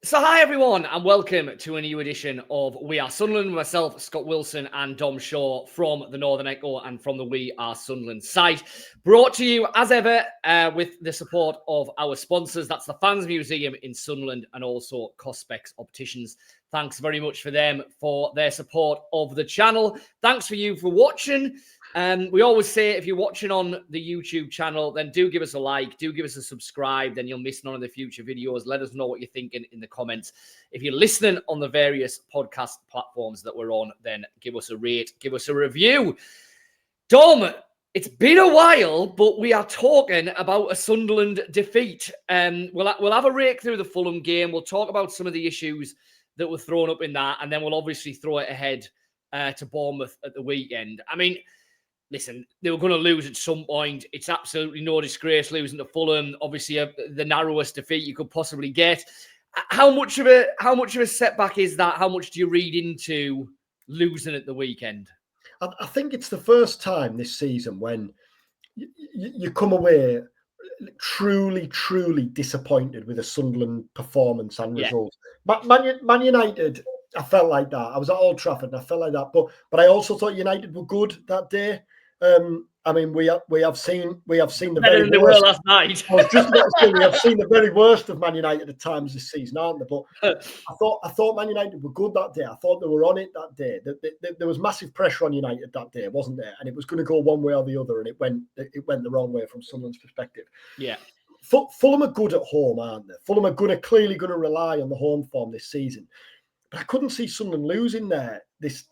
So hi everyone and welcome to a new edition of We Are Sunderland with myself, Scott Wilson and Dom Shaw from the Northern Echo and from the We Are Sunderland site. Brought to you as ever with the support of our sponsors. That's the Fans Museum in Sunderland and also Cospex Opticians. Thanks very much for them for their support of the channel. Thanks for you for watching. We always say if you're watching on the YouTube channel, then do give us a like, do give us a subscribe, then you'll miss none of the future videos. Let us know what you're thinking in the comments. If you're listening on the various podcast platforms that we're on, then give us a rate, give us a review. Dom, it's been a while, but we are talking about a Sunderland defeat. We'll have a rake through the Fulham game. We'll talk about some of the issues that were thrown up in that, and then we'll obviously throw it ahead to Bournemouth at the weekend. I mean, listen, they were going to lose at some point. It's absolutely no disgrace losing to Fulham. Obviously, the narrowest defeat you could possibly get. How much of a setback is that? How much do you read into losing at the weekend? I think it's the first time this season when you come away truly disappointed with a Sunderland performance and result. Man United, I felt like that. I was at Old Trafford and I felt like that. But I also thought United were good that day. I mean, we have seen the better very than they worst. were last night. I was just about to say we have seen the very worst of Man United at times this season, aren't they? But I thought Man United were good that day. I thought they were on it that day. There was massive pressure on United that day, wasn't there? And it was going to go one way or the other, and it went the wrong way from Sunderland's perspective. Yeah. Fulham are good at home, aren't they? Fulham are clearly going to rely on the home form this season. But I couldn't see Sunderland losing there this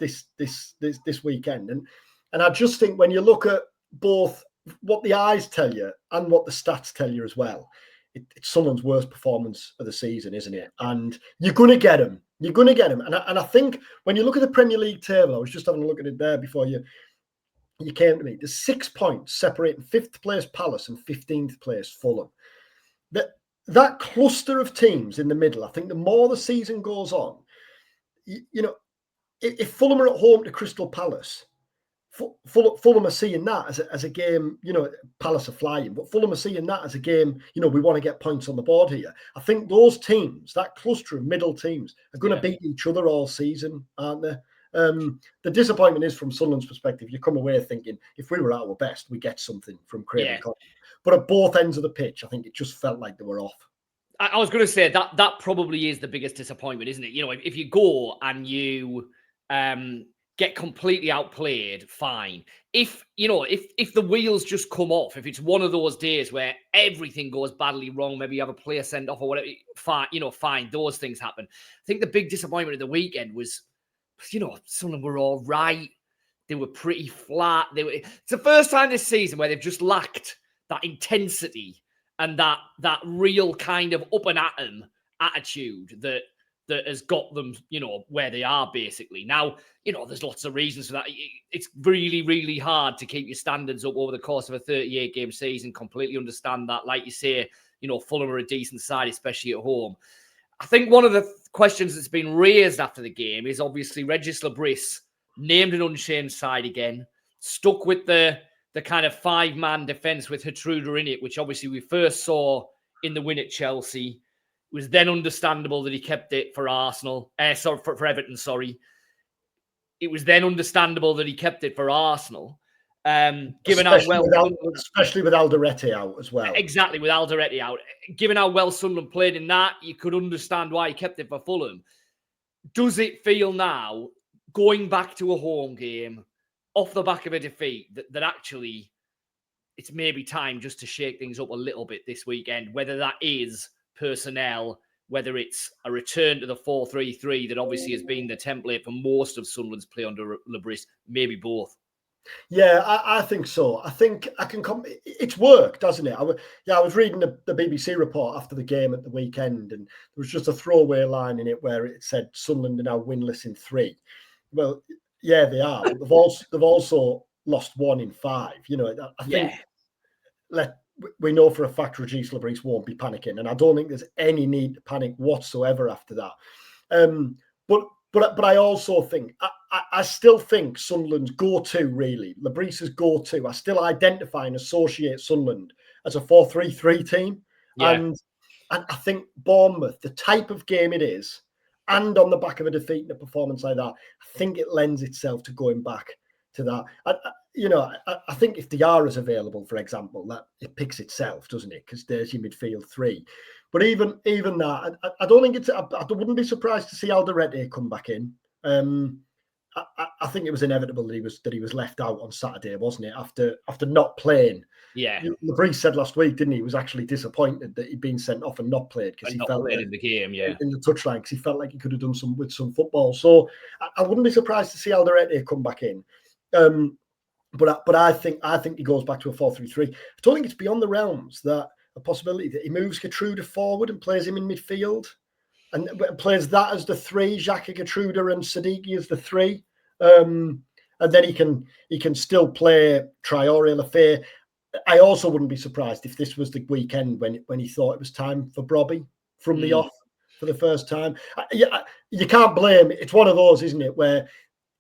weekend. And I just think when you look at both what the eyes tell you and what the stats tell you as well, it's Sunderland's worst performance of the season, isn't it? And you're going to get them. You're going to get them. And I think when you look at the Premier League table, I was just having a look at it there before you came to me. There's 6 points separating 5th place Palace and 15th place Fulham. That cluster of teams in the middle, I think the more the season goes on, if Fulham are at home to Crystal Palace, Fulham are seeing that as a game, Palace are flying, but Fulham are seeing that as a game, we want to get points on the board here. I think those teams, that cluster of middle teams, are going to beat each other all season, aren't they? The disappointment is from Sunderland's perspective, you come away thinking, if we were at our best, we get something from Craven Cottage. But at both ends of the pitch, I think it just felt like they were off. I was going to say that probably is the biggest disappointment, isn't it? If you go and you get completely outplayed, fine. If the wheels just come off, if it's one of those days where everything goes badly wrong, maybe you have a player sent off or whatever, fine, those things happen. I think the big disappointment of the weekend was, Sunderland were all right. They were pretty flat. It's the first time this season where they've just lacked that intensity and that real kind of up and at 'em attitude that has got them, where they are basically. Now, there's lots of reasons for that. It's really, really hard to keep your standards up over the course of a 38-game season. Completely understand that. Like you say, Fulham are a decent side, especially at home. I think one of the questions that's been raised after the game is obviously Regis Le Bris named an unchanged side again, stuck with the kind of 5-man defence with Hatruda in it, which obviously we first saw in the win at Chelsea. It was then understandable that he kept it for Arsenal. For Everton, sorry. It was then understandable that he kept it for Arsenal. Given how well... Especially with Alderete out as well. Exactly, with Alderete out. Given how well Sunderland played in that, you could understand why he kept it for Fulham. Does it feel now, going back to a home game, off the back of a defeat, that actually it's maybe time just to shake things up a little bit this weekend, whether that is personnel, whether it's a return to the 4-3-3 that obviously has been the template for most of Sunderland's play under Le Bris, maybe both. Yeah, I think so. I think I can come. It's worked, doesn't it? I was reading the BBC report after the game at the weekend, and there was just a throwaway line in it where it said Sunderland are now winless in 3. Well, yeah, they are. But they've also lost 1 in 5. I think we know for a fact Regis Le Bris won't be panicking, and I don't think there's any need to panic whatsoever after that. But I also think I still think Sunderland's go-to, really, Le Bris's go-to, I still identify and associate Sunderland as a 4-3-3 team. Yeah. And I think Bournemouth, the type of game it is, and on the back of a defeat and a performance like that, I think it lends itself to going back to that. I think if Diarra's available, for example, that it picks itself, doesn't it? Because there's your midfield three. But even that, I don't think I wouldn't be surprised to see Alderete come back in. I think it was inevitable that he was left out on Saturday, wasn't it? After not playing. Yeah. Le Bris said last week, didn't he? He was actually disappointed that he'd been sent off and not played because he felt in the game, in the touchline, because he felt like he could have done some football. So I wouldn't be surprised to see Alderete come back in. But I think he goes back to a 4-3-3. I don't think it's beyond the realms that a possibility that he moves Gertrude forward and plays him in midfield, and plays that as the three, Xhaka, Gertrude, and Siddiqui as the three. And then he can still play Traore, Lafay. I also wouldn't be surprised if this was the weekend when he thought it was time for Brobby from the off for the first time. You can't blame it. It's one of those, isn't it, where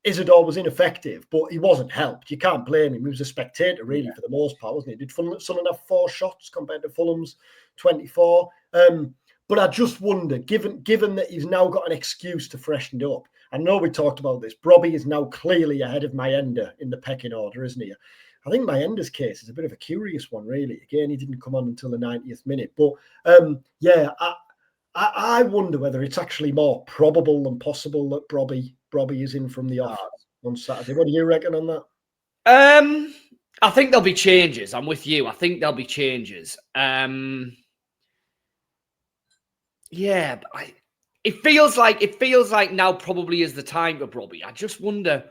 Isidore was ineffective, but he wasn't helped. You can't blame him. He was a spectator, really, for the most part, wasn't he? Did Sunderland have 4 shots compared to Fulham's 24? But I just wonder, given that he's now got an excuse to freshen it up. I know we talked about this. Brobby is now clearly ahead of Mayenda in the pecking order, isn't he? I think Mayenda's case is a bit of a curious one, really. Again, he didn't come on until the 90th minute. But I wonder whether it's actually more probable than possible that Brobby is in from the off on Saturday. What do you reckon on that? I think there'll be changes. I'm with you. I think there'll be changes. Yeah, it feels like now probably is the time for Brobby. I just wonder,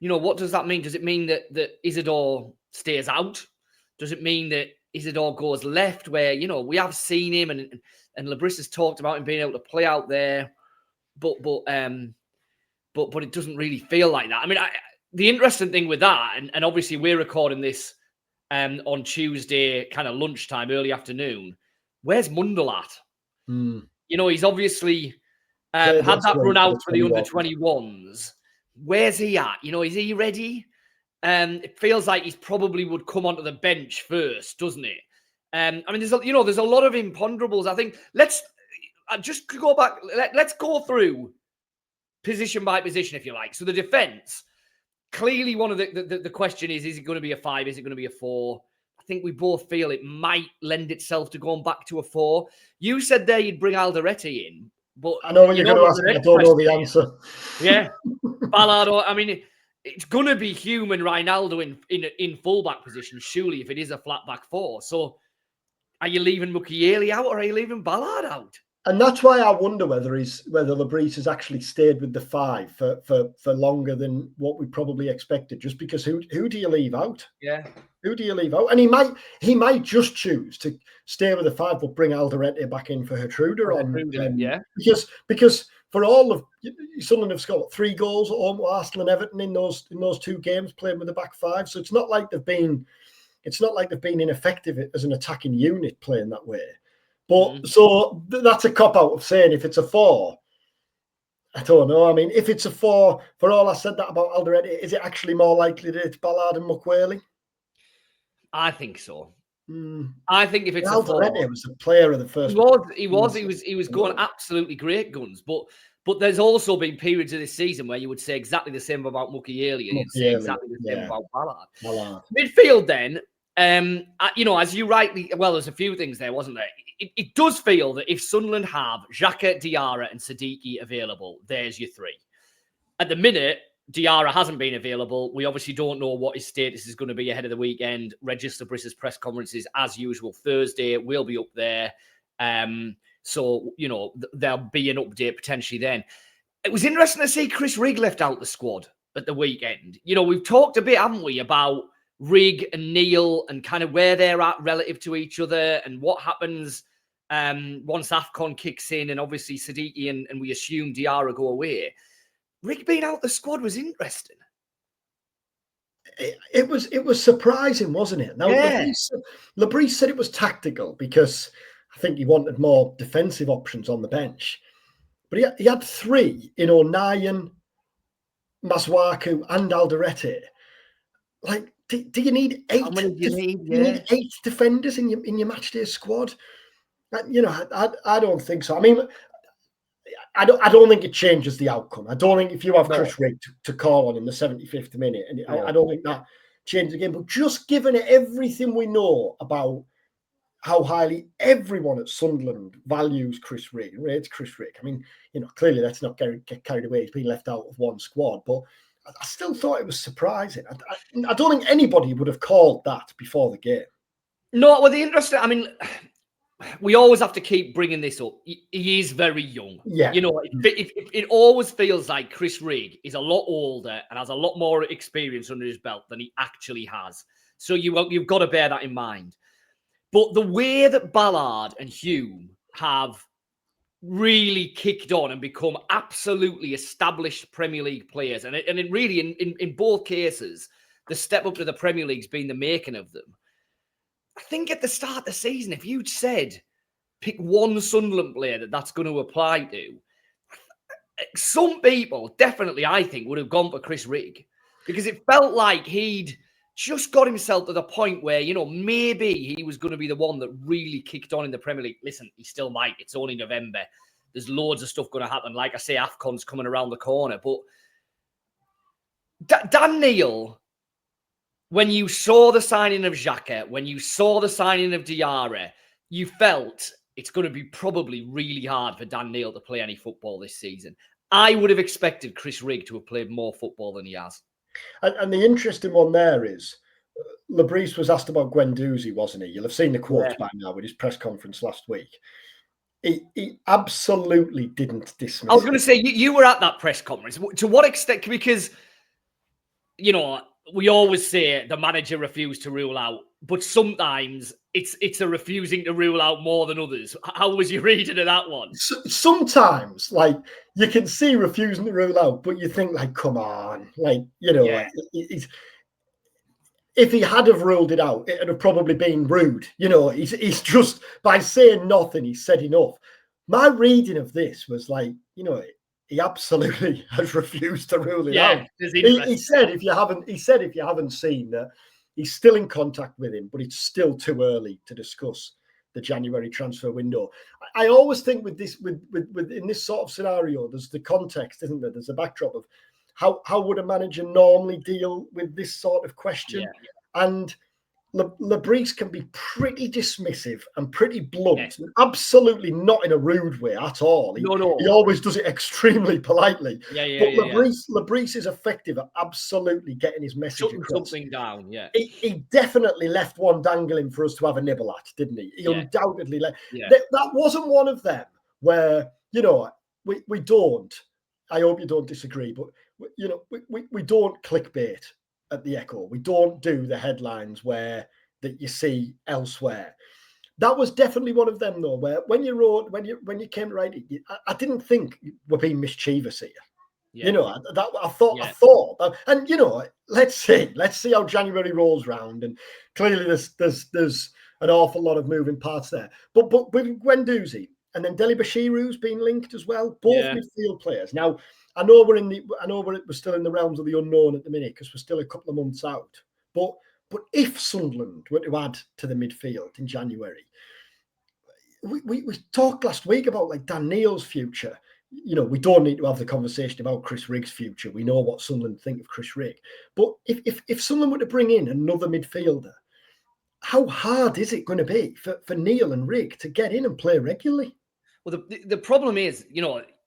what does that mean? Does it mean that Isidore stays out? Does it mean that Isidore goes left, where we have seen him and Le Bris has talked about him being able to play out there, but it doesn't really feel like that. I mean, the interesting thing with that, and obviously we're recording this on Tuesday, kind of lunchtime, early afternoon. Where's Mundell at? He's obviously had that run out for the under-21s. Where's he at? Is he ready? It feels like he probably would come onto the bench first, doesn't it? I mean, there's a lot of imponderables. I think let's just go back. Let's go through position by position, if you like. So the defense, clearly one of the question is it going to be a 5? Is it going to be a 4? I think we both feel it might lend itself to going back to a 4. You said there you'd bring Alderete in, but I know what you're going to ask. I don't know the answer. Yeah, Ballard. I mean, it's going to be Human Ronaldo in fullback position, surely, if it is a flat back 4. So, are you leaving Mukiele out, or are you leaving Ballard out? And that's why I wonder whether Le Bris has actually stayed with the 5 for longer than what we probably expected. Just because who do you leave out? Yeah, who do you leave out? And he might just choose to stay with the 5, but bring Alderete back in for Gertrude on. Because for all of Sunderland have scored 3 goals at home to Arsenal and Everton in those 2 games playing with the back 5. So it's not like they've been ineffective as an attacking unit playing that way. But so that's a cop out of saying if it's a 4. I don't know. I mean, if it's a 4, for all I said that about Alderete, is it actually more likely that it's Ballard and Mukiele? I think so. I think if it's Alderete was the player of the first. He was going absolutely great guns, but there's also been periods of this season where you would say exactly the same about Mukiele, and you'd say exactly the same about Ballard. Midfield then, as you rightly, there's a few things there, wasn't there? It does feel that if Sunderland have Xhaka, Diarra and Siddiqui available, there's your 3. At the minute, Diarra hasn't been available. We obviously don't know what his status is going to be ahead of the weekend. Regis Le Bris' press conferences, as usual, Thursday. We'll be up there. So, there'll be an update potentially then. It was interesting to see Chris Rigg left out the squad at the weekend. We've talked a bit, haven't we, about Rigg and Neil and kind of where they're at relative to each other and what happens once AFCON kicks in, and obviously Siddiqui and we assume Diarra go away. Rigg being out the squad was interesting. It was surprising, wasn't it? Now, Le Bris said it was tactical because I think he wanted more defensive options on the bench. But he had 3 in O'Nien, Masuaku and Alderete. Like, do you need 8? How many do you need? You need 8 defenders in your matchday squad. I don't think so. I mean, I don't think it changes the outcome. I don't think if you have Chris Rigg to call on in the 75th minute, and I don't think that changes the game. But just given everything we know about how highly everyone at Sunderland values Chris Rigg, rates Chris Rigg. I mean, clearly let's not get carried away. He's been left out of one squad, but I still thought it was surprising. I don't think anybody would have called that before the game. No, well, the interesting, I mean, we always have to keep bringing this up. He is very young. Yeah. It always feels like Chris Rigg is a lot older and has a lot more experience under his belt than he actually has. So you've got to bear that in mind. But the way that Ballard and Hume have really kicked on and become absolutely established Premier League players, and it really, in both cases, the step up to the Premier League's been the making of them. I think at the start of the season, if you'd said, pick one Sunderland player that's going to apply to, some people, definitely, I think, would have gone for Chris Rigg, because it felt like he'd just got himself to the point where, maybe he was going to be the one that really kicked on in the Premier League. Listen, he still might. It's only November. There's loads of stuff going to happen. Like I say, AFCON's coming around the corner. But Dan Neil, when you saw the signing of Xhaka, when you saw the signing of Diarra, you felt it's going to be probably really hard for Dan Neil to play any football this season. I would have expected Chris Rigg to have played more football than he has. And the interesting one there is, Le Bris was asked about Guendouzi, wasn't he? You'll have seen the quotes by now with his press conference last week. He absolutely didn't dismiss. I was going to say, you were at that press conference. To what extent? Because, we always say the manager refused to rule out, but sometimes it's a refusing to rule out more than others. How was your reading of that one? Sometimes, you can see refusing to rule out, but you think, come on, if he had have ruled it out, it would have probably been rude. He's just, by saying nothing, he said enough. My reading of this was he absolutely has refused to rule it out. He said if you haven't seen that, he's still in contact with him, but it's still too early to discuss the January transfer window. I always think with this, with in this sort of scenario, there's the context, isn't there? There's a backdrop of how would a manager normally deal with this sort of question? Yeah. And Le Bris can be pretty dismissive and pretty blunt, absolutely not in a rude way at all. He always does it extremely politely. Le Bris is effective at absolutely getting his message across. Something down, He definitely left one dangling for us to have a nibble at, didn't he? He undoubtedly left. That wasn't one of them where, we don't, I hope you don't disagree, but, we don't clickbait at the Echo. We don't do the headlines that you see elsewhere. That was definitely one of them, though, where when you came to write it, I didn't think we're being mischievous here. I thought, and let's see how January rolls round, and clearly there's an awful lot of moving parts there. But with Guendouzi and then Deli Bashiru's been linked as well, both midfield players. Now I know we're still in the realms of the unknown at the minute because we're still a couple of months out. But if Sunderland were to add to the midfield in January, we talked last week about Dan Neil's future. We don't need to have the conversation about Chris Rigg's future. We know what Sunderland think of Chris Rigg. But if Sunderland were to bring in another midfielder, how hard is it going to be for Neil and Rigg to get in and play regularly? Well, the problem is,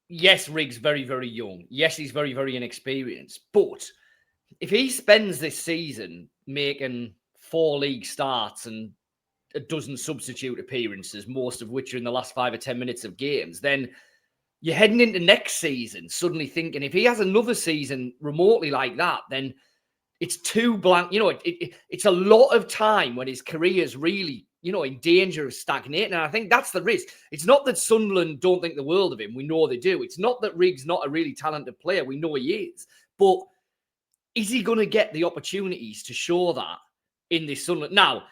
yes, Rigg's very, very young. Yes, he's very, very inexperienced. But if he spends this season making 4 league starts and a dozen substitute appearances, most of which are in the last 5 or 10 minutes of games, then you're heading into next season suddenly thinking if he has another season remotely like that, then it's too blank. It's a lot of time when his career is really, in danger of stagnating. And I think that's the risk. It's not that Sunderland don't think the world of him. We know they do. It's not that Rigg's not a really talented player. We know he is. But is he going to get the opportunities to show that in this Sunderland? Now,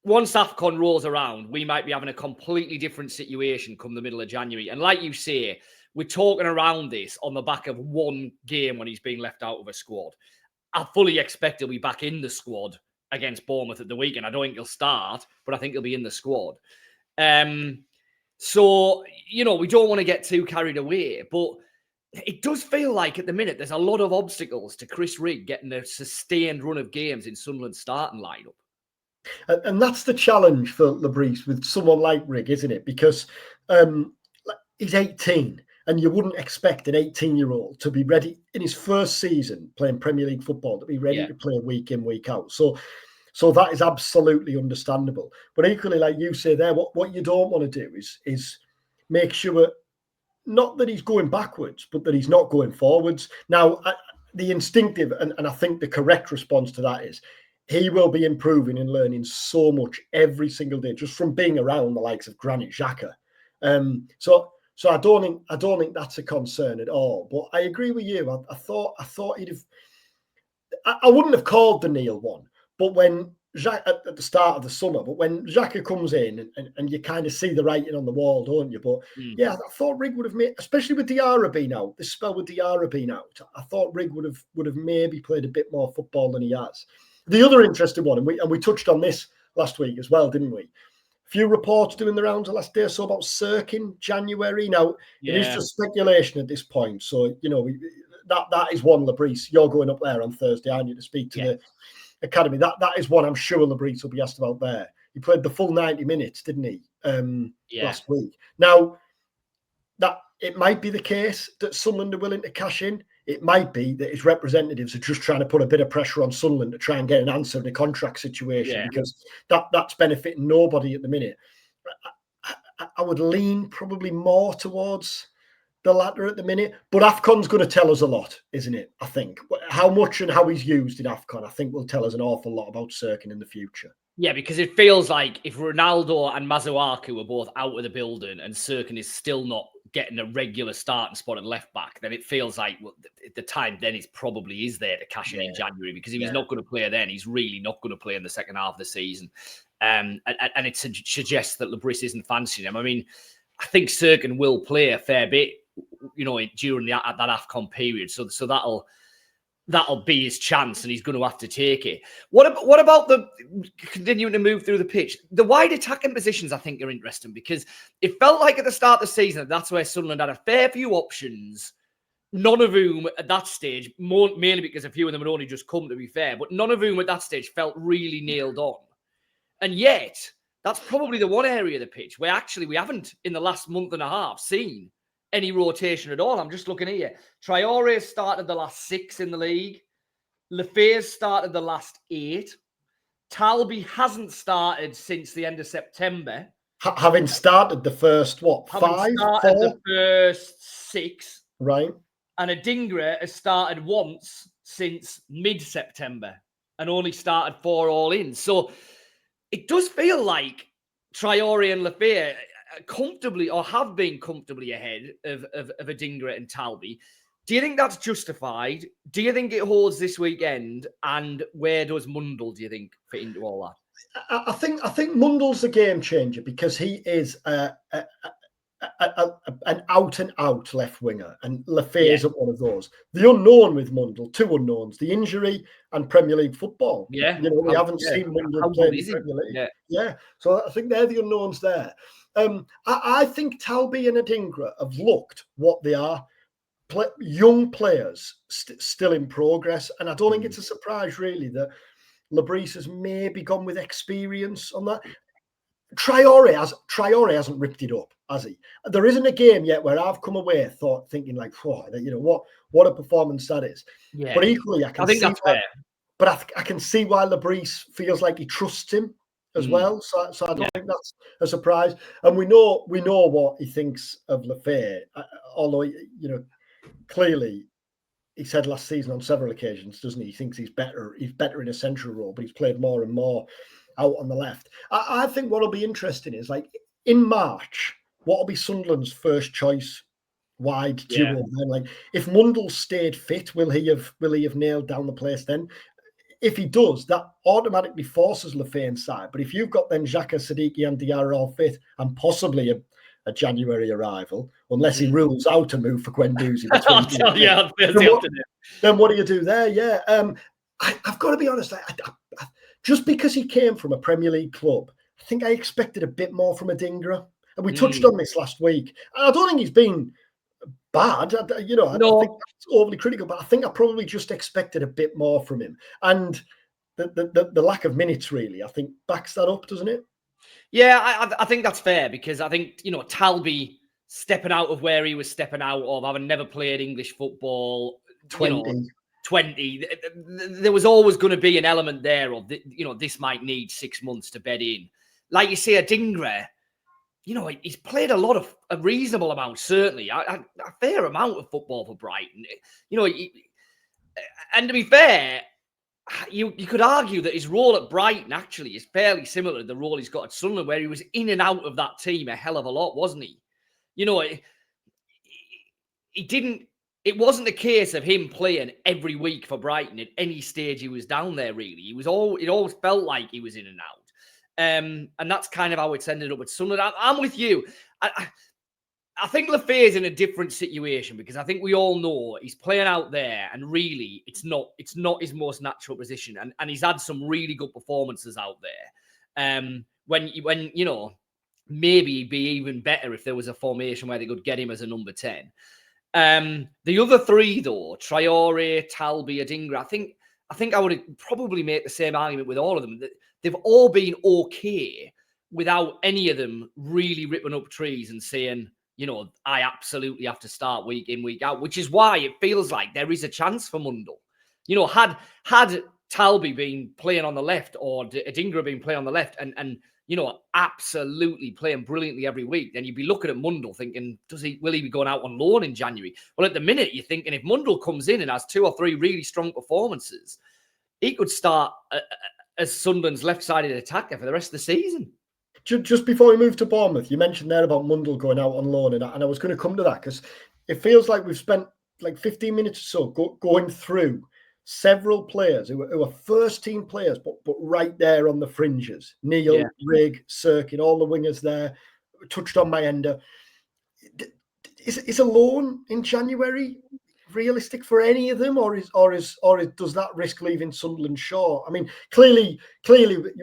once AFCON rolls around, we might be having a completely different situation come the middle of January. And like you say, we're talking around this on the back of one game when he's being left out of a squad. I fully expect he'll be back in the squad against Bournemouth at the weekend. I don't think he'll start, but I think he'll be in the squad. So, we don't want to get too carried away, but it does feel like at the minute there's a lot of obstacles to Chris Rigg getting a sustained run of games in Sunderland's starting lineup. And that's the challenge for Le Bris with someone like Rigg, isn't it? Because he's 18, and you wouldn't expect an 18-year-old to be ready in his first season playing Premier League football, to be ready to play week in, week out. So that is absolutely understandable. But equally, like you say there, what you don't want to do is make sure not that he's going backwards, but that he's not going forwards. Now, the instinctive and I think the correct response to that is he will be improving and learning so much every single day just from being around the likes of Granit Xhaka. So I don't think that's a concern at all. But I agree with you. I thought he'd have. I wouldn't have called the Neil one, but when Xhaka, at the start of the summer, but when Xhaka comes in and you kind of see the writing on the wall, don't you? But yeah, I thought Rigg would have made, especially with Diarra being out, this spell with Diarra being out, I thought Rigg would have maybe played a bit more football than he has. The other interesting one, and we touched on this last week as well, didn't we? A few reports doing the rounds the last day or so about Cirque in January. Now, it is just speculation at this point. So, that is one, Le Bris. You're going up there on Thursday, aren't you, to speak to the academy. That is one I'm sure Le Bris will be asked about there. He played the full 90 minutes, didn't he, last week? Now, that it might be the case that Sunderland are willing to cash in. It might be that his representatives are just trying to put a bit of pressure on Sunderland to try and get an answer in the contract situation, because that's benefiting nobody at the minute. I would lean probably more towards the latter at the minute, but AFCON's going to tell us a lot, isn't it? I think how much and how he's used in AFCON, I think, will tell us an awful lot about Cirkin in the future. Yeah, because it feels like if Ronaldo and Masuaku are both out of the building and Cirkin is still not getting a regular starting spot at left back, then it feels like the time then is probably is there to cash in January, because if he's not going to play then, he's really not going to play in the second half of the season. And it suggests that Le Bris isn't fancying him. I mean, I think Cirkin will play a fair bit, during that AFCON period. So that'll be his chance, and he's going to have to take it. What about the continuing to move through the pitch? The wide attacking positions, I think, are interesting, because it felt like at the start of the season that's where Sunderland had a fair few options, none of whom at that stage, mainly because a few of them had only just come, to be fair, but none of whom at that stage felt really nailed on. And yet, that's probably the one area of the pitch where actually we haven't, in the last month and a half, seen any rotation at all. I'm just looking here. Traore started the last 6 in the league. Lefebvre started the last 8. Talby hasn't started since the end of September. Having started the first, 5? The first 6. Right. And Adingra has started once since mid-September and only started 4 all in. So it does feel like Traore and Lefebvre comfortably, or have been comfortably, ahead of Adingra and Talby. Do you think that's justified? Do you think it holds this weekend? And where does Mundle, do you think, fit into all that? I think Mundle's a game changer, because he is an out-and-out left winger, and Lefebvre isn't one of those. The unknown with Mundle, 2 unknowns: the injury and Premier League football. We haven't seen Mundle play in Premier League. Yeah, so I think they're the unknowns there. I think Talby and Adingra have looked what they are, young players still in progress, and I don't think it's a surprise really that Le Bris has maybe gone with experience on that. Traore hasn't ripped it up, has he? There isn't a game yet where I've come away thinking like, what a performance that is. Yeah. But equally, I think that's fair. But I can see why Le Bris feels like he trusts him as well. So I don't think that's a surprise. And we know what he thinks of Lefebvre, although clearly he said last season on several occasions, doesn't he? He thinks he's better in a central role, but he's played more and more out on the left. I think what'll be interesting is, like, in March, what will be Sunderland's first choice wide duo then? Like, if Mundle stayed fit, will he have nailed down the place then? If he does, that automatically forces Lefebvre inside. But if you've got then Xhaka, Siddiqui and Diarra all fit, and possibly a January arrival, unless he rules out a move for Guendouzi. Then what do you do there? Yeah, I've got to be honest. just because he came from a Premier League club, I think I expected a bit more from Adingra. And we touched on this last week. I don't think he's been bad. I think that's overly critical, but I think I probably just expected a bit more from him. And the lack of minutes, really, I think backs that up, doesn't it? Yeah, I think that's fair, because I think, Talby stepping out of where he was stepping out of, having never played English football, 20. There was always going to be an element there of, this might need 6 months to bed in. Like you say, Adingra, he's played a reasonable amount, certainly, a fair amount of football for Brighton. And to be fair, you could argue that his role at Brighton actually is fairly similar to the role he's got at Sunderland, where he was in and out of that team a hell of a lot, wasn't he? It wasn't a case of him playing every week for Brighton at any stage he was down there, really. It always felt like he was in and out. And that's kind of how it's ended up at Sunderland. I'm with you. I think Lefebvre is in a different situation, because I think we all know he's playing out there, and really it's not his most natural position. And he's had some really good performances out there. When maybe he'd be even better if there was a formation where they could get him as a number 10. The other three, though, Traore, Talby, Adingra, I think I would probably make the same argument with all of them. That they've all been okay without any of them really ripping up trees and saying, I absolutely have to start week in, week out, which is why it feels like there is a chance for Mundle. Had Talby been playing on the left, or Adingra been playing on the left, and absolutely playing brilliantly every week, then you'd be looking at Mundle thinking, will he be going out on loan in January? Well, at the minute, you're thinking if Mundle comes in and has 2 or 3 really strong performances, he could start as Sunderland's left-sided attacker for the rest of the season. Just before we move to Bournemouth, you mentioned there about Mundle going out on loan, and I was going to come to that, because it feels like we've spent like 15 minutes or so going through several players who are first-team players, but right there on the fringes. Neil, Rig, Sirkin, all the wingers there. Touched on Mayenda. Is a loan in January realistic for any of them, or does that risk leaving Sunderland short? I mean, clearly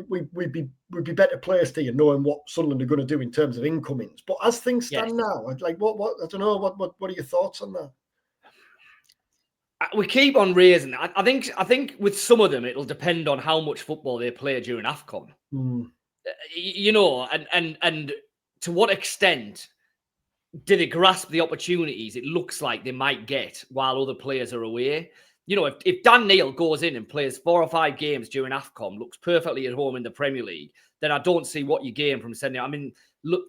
we'd be better players to you knowing what Sunderland are going to do in terms of incomings. But as things stand now, like what I don't know, what are your thoughts on that? We keep on raising. I think with some of them it'll depend on how much football they play during AFCON. And to what extent do they grasp the opportunities it looks like they might get while other players are away? If Dan Neil goes in and plays 4 or 5 games during AFCON, looks perfectly at home in the Premier League, then I don't see what you gain from sending. I mean, look,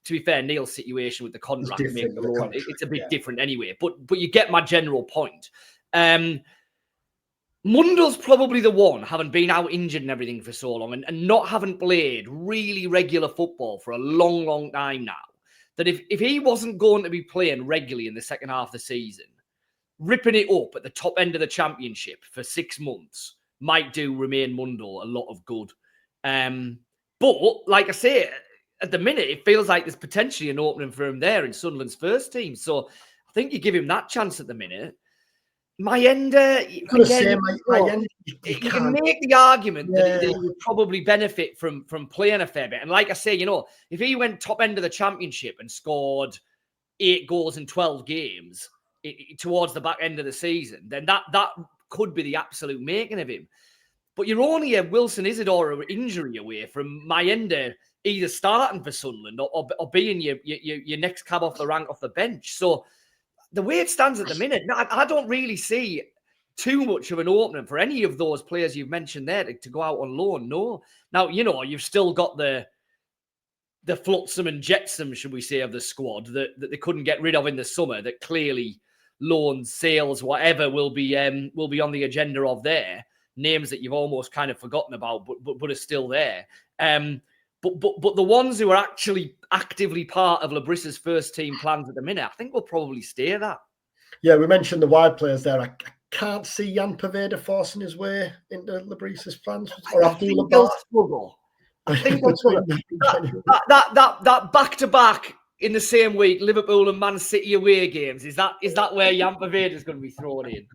to be fair, Neil's situation with the contract, it's a bit different anyway. But you get my general point. Mundle's probably the one, having been out injured and everything for so long, and not having played really regular football for a long, long time now, that if he wasn't going to be playing regularly in the second half of the season, ripping it up at the top end of the Championship for 6 months might do Remain Mundle a lot of good. But like I say, at the minute, it feels like there's potentially an opening for him there in Sunderland's first team. So I think you give him that chance at the minute. Mayenda, you can make the argument that he would probably benefit from playing a fair bit. And like I say, if he went top end of the Championship and scored 8 goals in 12 games towards the back end of the season, then that could be the absolute making of him. But you're only a Wilson Isidore injury away from Mayenda either starting for Sunderland or being your next cab off the rank off the bench. So the way it stands at the minute, I don't really see too much of an opening for any of those players you've mentioned there to go out on loan. No. Now, you've still got the flotsam and jetsam, should we say, of the squad that they couldn't get rid of in the summer, that clearly loans, sales, whatever will be on the agenda of there. Names that you've almost kind of forgotten about, but are still there. But the ones who are actually actively part of Le Bris's first team plans at the minute, I think will probably stay that. Yeah, we mentioned the wide players there. I can't see Jan Paveda forcing his way into Le Bris's plans. Or I think they'll struggle. I think they'll struggle. That back-to-back in the same week, Liverpool and Man City away games, is that where Jan Paveda is going to be thrown in?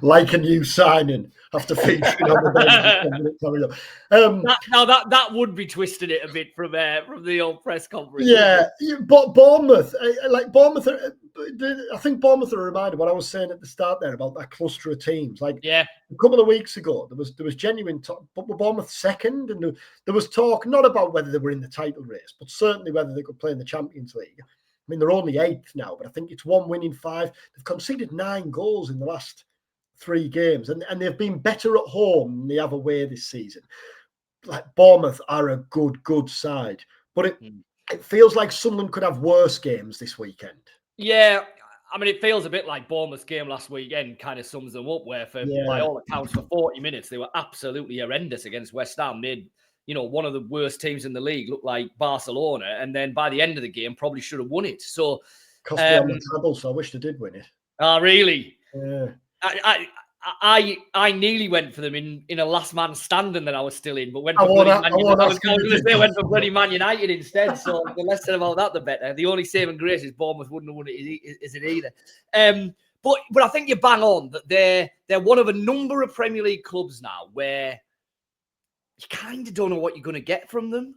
Like a new signing after featuring on the bench. Now that would be twisting it a bit from the old press conference. Yeah, but Bournemouth, I think Bournemouth are reminded what I was saying at the start there about that cluster of teams. Like yeah, a couple of weeks ago, there was genuine talk, but Bournemouth second, and there was talk not about whether they were in the title race, but certainly whether they could play in the Champions League. I mean, they're only 8th now, but I think it's 1 win in 5. They've conceded 9 goals in the last 3 games, and they've been better at home than they have away this season. Like Bournemouth are a good side, but it feels like Sunderland could have worse games this weekend. Yeah, I mean, it feels a bit like Bournemouth's game last weekend kind of sums them up, where by all accounts, for 40 minutes, they were absolutely horrendous against West Ham. Made, one of the worst teams in the league look like Barcelona, and then by the end of the game, probably should have won it. So, cost me on the treble, so I wish they did win it. Oh, really? Yeah. I nearly went for them in a last man standing that I was still in, but went I for went for bloody bloody Man United instead. So the less said about that, the better. The only saving grace is Bournemouth wouldn't have won it, is it either? But I think you bang on that they're one of a number of Premier League clubs now where you kind of don't know what you're going to get from them.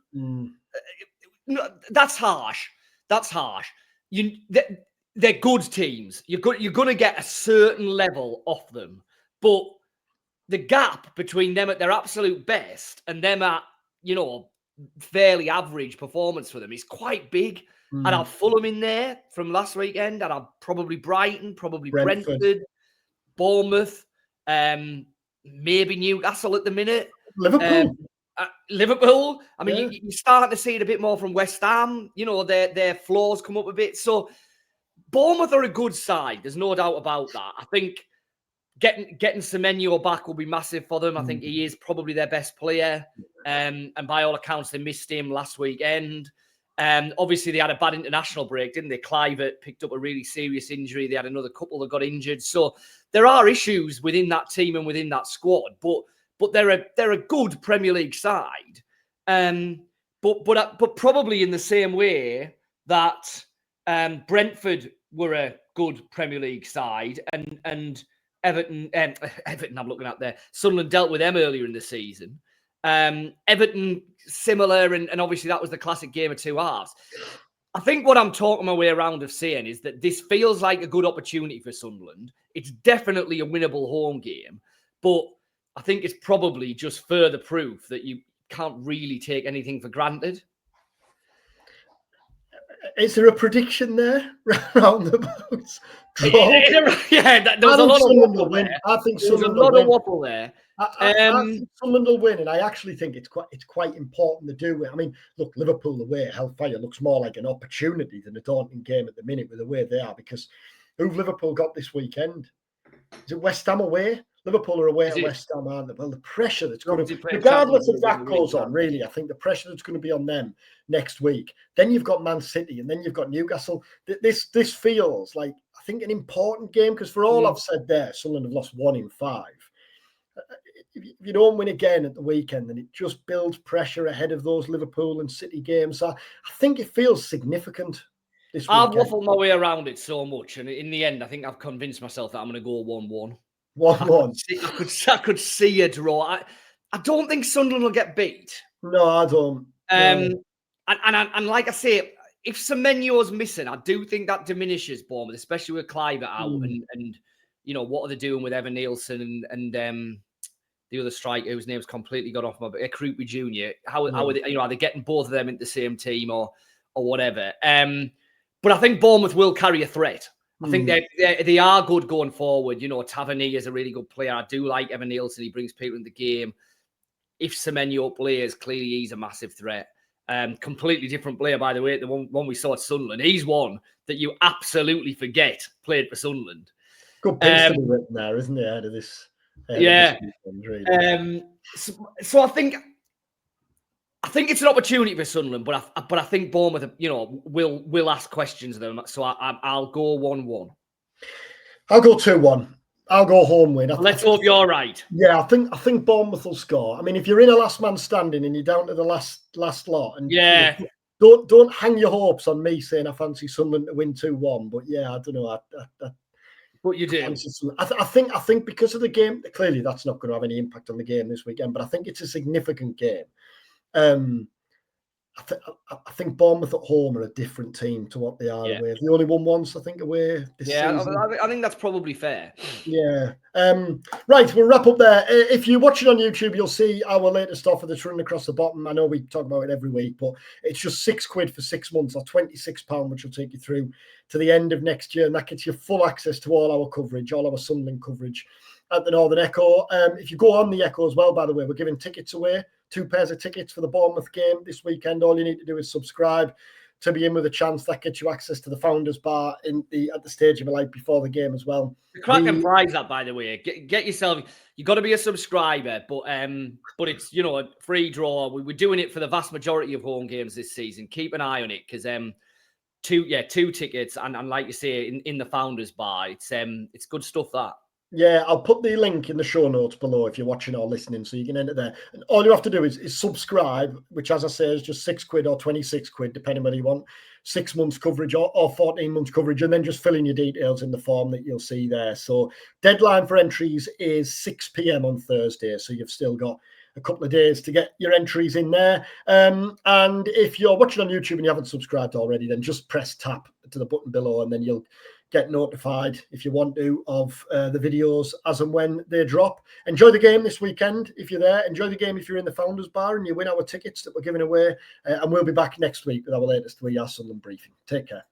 That's harsh. That's harsh. They're good teams. You're going to get a certain level off them. But the gap between them at their absolute best and them at, fairly average performance for them is quite big. I'd have Fulham in there from last weekend. I'd have probably Brighton, probably Brentford, Bournemouth, maybe Newcastle at the minute. Liverpool. I mean, you're starting to see it a bit more from West Ham. Their flaws come up a bit. So Bournemouth are a good side. There's no doubt about that. I think getting Semenyo back will be massive for them. I think he is probably their best player. And by all accounts, they missed him last weekend. Obviously, they had a bad international break, didn't they? Clivert picked up a really serious injury. They had another couple that got injured. So there are issues within that team and within that squad. But they're a good Premier League side. But probably in the same way that Brentford were a good Premier League side, and Everton, I'm looking at there. Sunderland dealt with them earlier in the season. Everton, similar, and obviously that was the classic game of two halves. I think what I'm talking my way around of saying is that this feels like a good opportunity for Sunderland. It's definitely a winnable home game, but I think it's probably just further proof that you can't really take anything for granted. Is there a prediction there round the boats? Yeah, there was a lot of waffle there. I think there was a lot of waffle there. I think Sunderland will win, and I actually think it's quite important to do it. I mean, look, Liverpool away at Hellfire looks more like an opportunity than a daunting game at the minute with the way they are, because who've Liverpool got this weekend? Is it West Ham away? Liverpool are away at West Ham, aren't they? Well, the pressure that's going to, regardless if that goes on, really, I think the pressure that's going to be on them next week. Then you've got Man City, and then you've got Newcastle. This feels like, I think, an important game, because for all I've said there, Sunderland have lost 1 in 5. If you don't win again at the weekend, then it just builds pressure ahead of those Liverpool and City games. So I think it feels significant this weekend. I've waffled my way around it so much, and in the end, I think I've convinced myself that I'm going to go 1-1. 1-1. I could see a draw. I don't think Sunderland will get beat. No, I don't. And like I say, if Semenyo's missing, I do think that diminishes Bournemouth, especially with Clivert out. And what are they doing with Evan Nielsen and the other striker whose name's completely gone off my head, Krupi Jr. How are they? Are they getting both of them into the same team or whatever? But I think Bournemouth will carry a threat. I think they are good going forward. Tavernier is a really good player. I do like Evan Nielsen. He brings people in the game. If Semenyo plays, clearly he's a massive threat. Completely different player, by the way, the one we saw at Sunderland. He's one that you absolutely forget played for Sunderland. Good piece to be written there, isn't it, out of this? Really. So I think it's an opportunity for Sunderland, but I think Bournemouth, will ask questions of them. So I'll go 1-1. I'll go 2-1. I'll go home win. Let's hope you're right. Yeah, I think Bournemouth will score. I mean, if you're in a last man standing and you're down to the last lot, and don't hang your hopes on me saying I fancy Sunderland to win 2-1. But yeah, I don't know. But you do. I think because of the game, clearly that's not going to have any impact on the game this weekend, but I think it's a significant game. I think Bournemouth at home are a different team to what they are away. They only won once, I think, away this season. I think that's probably fair. Yeah. Right, we'll wrap up there. If you're watching on YouTube, you'll see our latest offer that's running across the bottom. I know we talk about it every week, but it's just £6 for 6 months, or £26, which will take you through to the end of next year. And that gets you full access to all our coverage, all our Sunderland coverage at the Northern Echo. If you go on the Echo as well, by the way, we're giving tickets away, 2 pairs of tickets for the Bournemouth game this weekend. All you need to do is subscribe to be in with a chance. That gets you access to the Founders Bar at the Stadium of Light before the game as well. The cracking prize, that, by the way. Get yourself. You got to be a subscriber, but it's a free draw. We're doing it for the vast majority of home games this season. Keep an eye on it, because 2 tickets, and like you say, in the Founders Bar, it's good stuff, that. Yeah, I'll put the link in the show notes below if you're watching or listening, so you can enter there. And all you have to do is subscribe, which, as I say, is just £6 or £26, depending whether you want 6 months coverage or 14 months coverage, and then just fill in your details in the form that you'll see there. So deadline for entries is 6 p.m. on Thursday, so you've still got a couple of days to get your entries in there. And if you're watching on YouTube and you haven't subscribed already, then just press tap to the button below, and then you'll get notified, if you want to, of the videos as and when they drop. Enjoy the game this weekend if you're there. Enjoy the game if you're in the Founders Bar and you win our tickets that we're giving away. And we'll be back next week with our latest We Are Sunderland briefing. Take care.